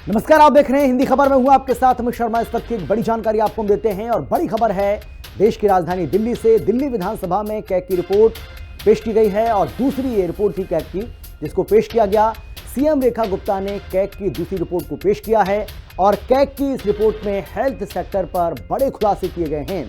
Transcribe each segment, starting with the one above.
नमस्कार, आप देख रहे हैं हिंदी खबर में हूं आपके साथ अमित शर्मा। इस वक्त की एक बड़ी जानकारी आपको हम देते हैं और बड़ी खबर है देश की राजधानी दिल्ली से। दिल्ली विधानसभा में कैग की रिपोर्ट पेश की गई है और दूसरी ये रिपोर्ट थी कैग की जिसको पेश किया गया। सीएम रेखा गुप्ता ने कैग की दूसरी रिपोर्ट को पेश किया है और कैग की इस रिपोर्ट में हेल्थ सेक्टर पर बड़े खुलासे किए गए हैं।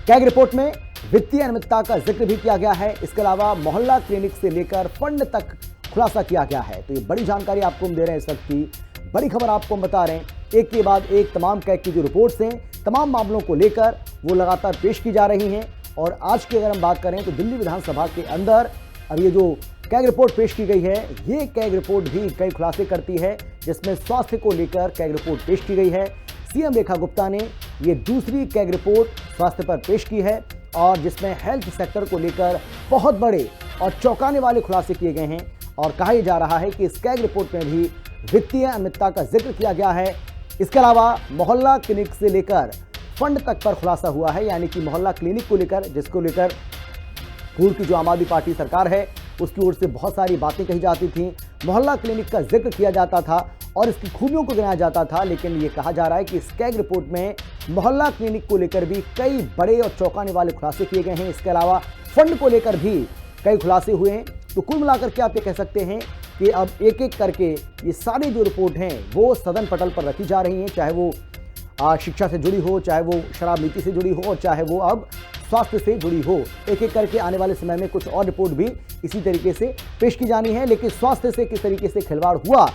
कैग रिपोर्ट में वित्तीय अनियमितता का जिक्र भी किया गया है। इसके अलावा मोहल्ला क्लिनिक से लेकर फंड तक खुलासा किया गया है। तो ये बड़ी जानकारी आपको हम दे रहे हैं। इस वक्त की बड़ी खबर आपको हम बता रहे हैं, एक के बाद एक तमाम कैग की जो रिपोर्ट्स हैं, तमाम मामलों को लेकर वो लगातार पेश की जा रही हैं। और आज की अगर हम बात करें तो दिल्ली विधानसभा के अंदर अब ये जो कैग रिपोर्ट पेश की गई है, ये कैग रिपोर्ट भी कई खुलासे करती है, जिसमें स्वास्थ्य को लेकर कैग रिपोर्ट पेश की गई है। सीएम रेखा गुप्ता ने ये दूसरी कैग रिपोर्ट स्वास्थ्य पर पेश की है और जिसमें हेल्थ सेक्टर को लेकर बहुत बड़े और चौंकाने वाले खुलासे किए गए हैं। और कहा यह जा रहा है कि इस कैग रिपोर्ट में भी वित्तीय अनियमितता का जिक्र किया गया है। इसके अलावा मोहल्ला क्लिनिक से लेकर फंड तक पर खुलासा हुआ है, यानी कि मोहल्ला क्लिनिक को लेकर, जिसको लेकर पूर्व की जो आम आदमी पार्टी सरकार है उसकी ओर से बहुत सारी बातें कही जाती थी। मोहल्ला क्लिनिक का जिक्र किया जाता था और इसकी खूबियों को गिनाया जाता था, लेकिन ये कहा जा रहा है कि इस कैग रिपोर्ट में मोहल्ला क्लिनिक को लेकर भी कई बड़े और चौंकाने वाले खुलासे किए गए हैं। इसके अलावा फंड को लेकर भी कई खुलासे हुए हैं। तो कुल मिलाकर के आप ये कह सकते हैं कि अब एक एक करके ये सारी जो रिपोर्ट हैं वो सदन पटल पर रखी जा रही हैं, चाहे वो शिक्षा से जुड़ी हो, चाहे वो शराब नीति से जुड़ी हो और चाहे वो अब स्वास्थ्य से जुड़ी हो। एक एक करके आने वाले समय में कुछ और रिपोर्ट भी इसी तरीके से पेश की जानी है। लेकिन स्वास्थ्य से किस तरीके से खिलवाड़ हुआ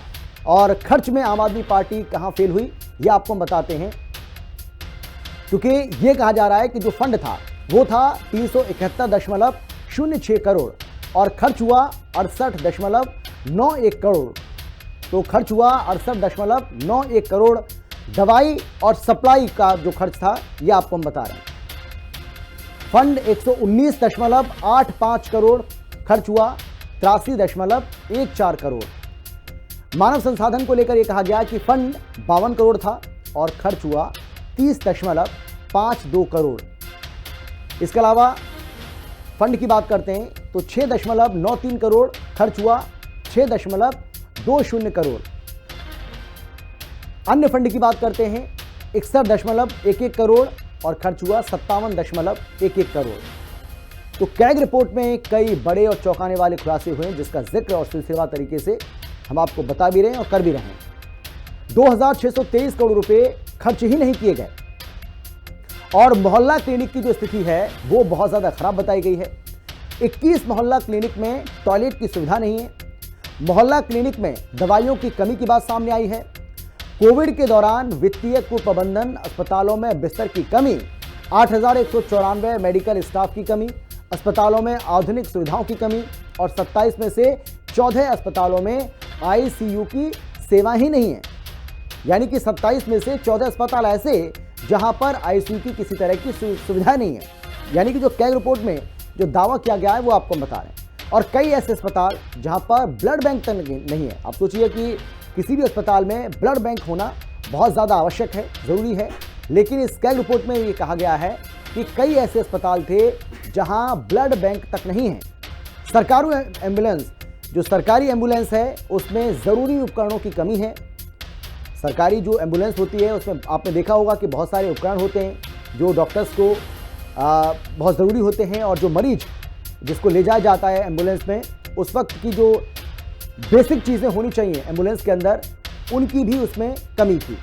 और खर्च में आम आदमी पार्टी कहां फेल हुई, ये आपको हम बताते हैं। क्योंकि ये कहा जा रहा है कि जो फंड था वो था 371.06 करोड़ और खर्च हुआ 68.91 करोड़। तो खर्च हुआ 68.91 करोड़। दवाई और सप्लाई का जो खर्च था ये आपको हम बता रहे हैं। फंड 119.85 करोड़, खर्च हुआ 83.14 करोड़। मानव संसाधन को लेकर यह कहा गया कि फंड 52 करोड़ था और खर्च हुआ 30.52 करोड़। इसके अलावा फंड की बात करते हैं तो 6.93 करोड़, खर्च हुआ 6.20 करोड़। अन्य फंड की बात करते हैं 61.11 करोड़ और खर्च हुआ 57.11 करोड़। तो कैग रिपोर्ट में कई बड़े और चौंकाने वाले खुलासे हुए हैं, जिसका जिक्र और सिलसिलेवार तरीके से हम आपको बता भी रहे हैं और कर भी रहे हैं। 2623 करोड़ रुपए खर्च ही नहीं किए गए और मोहल्ला क्लिनिक की जो स्थिति है वो बहुत ज्यादा खराब बताई गई है। 21 मोहल्ला क्लिनिक में टॉयलेट की सुविधा नहीं है। मोहल्ला क्लिनिक में दवाइयों की कमी की बात सामने आई है। कोविड के दौरान वित्तीय कुप्रबंधन, अस्पतालों में बिस्तर की कमी, 8194 मेडिकल स्टाफ की कमी, अस्पतालों में आधुनिक सुविधाओं की कमी और 27 में से 14 अस्पतालों में आईसीयू की सेवा ही नहीं है। यानी कि 27 में से 14 अस्पताल ऐसे जहां पर आईसीयू की किसी तरह की सुविधा नहीं है। यानी कि जो कैग रिपोर्ट में जो दावा किया गया है वो आपको बता रहे हैं। और कई ऐसे अस्पताल जहां पर ब्लड बैंक तक नहीं है। आप सोचिए कि किसी भी अस्पताल में ब्लड बैंक होना बहुत ज़्यादा आवश्यक है, ज़रूरी है। लेकिन इस कैग रिपोर्ट में ये कहा गया है कि कई ऐसे अस्पताल थे जहां ब्लड बैंक तक नहीं है। सरकारी एम्बुलेंस, जो सरकारी एम्बुलेंस है उसमें ज़रूरी उपकरणों की कमी है। सरकारी जो एम्बुलेंस होती है उसमें आपने देखा होगा कि बहुत सारे उपकरण होते हैं जो डॉक्टर्स को बहुत ज़रूरी होते हैं और जो मरीज जिसको ले जाया जाता है एम्बुलेंस में, उस वक्त की जो बेसिक चीज़ें होनी चाहिए एम्बुलेंस के अंदर, उनकी भी उसमें कमी थी।